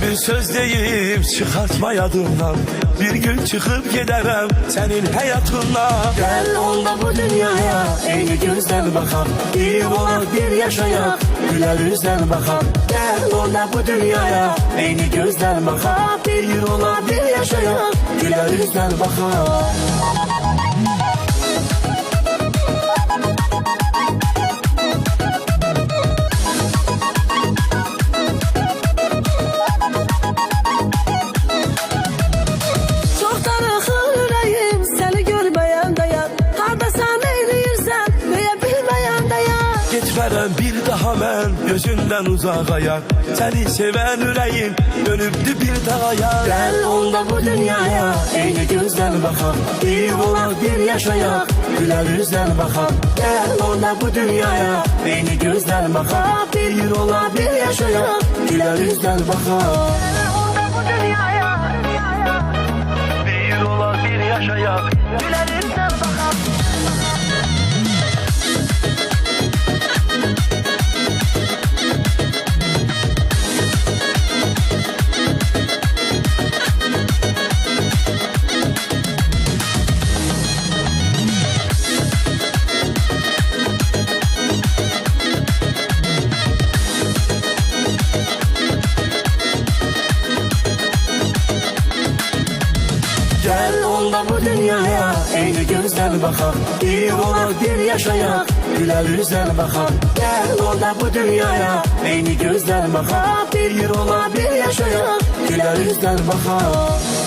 bir söz deyip çıkartma yadımdan. Bir gün çıkıp giderem senin hayatından. Gel onda bu dünyaya eyni gözden bakalım. Bir olak bir yaşayak güler yüzden bakalım. Gel onda bu dünyaya eyni gözden bakalım. Bir olak bir yaşayak güler yüzden bakalım. Gitmərəm bir daha mən gözündən uzağaya. Səni sevən ürəyim dönübdü bir dağaya. Gel onda bu dünyaya eyni gözden bakalım. Bir olak bir yaşayak güler yüzden bakalım. Gel onda bu dünyaya eyni gözden bakalım. Bir olak bir yaşayak güler yüzden bakalım. Bir ola bir yaşayak güler yüzden bakalım. Gel onda bu dünyaya eyni gözden bakalım. Bir olak bir yaşayak güler yüzden bakalım. Gel onda bu dünyaya eyni gözden bakalım. Bir olak bir yaşayak güler yüzden bakalım.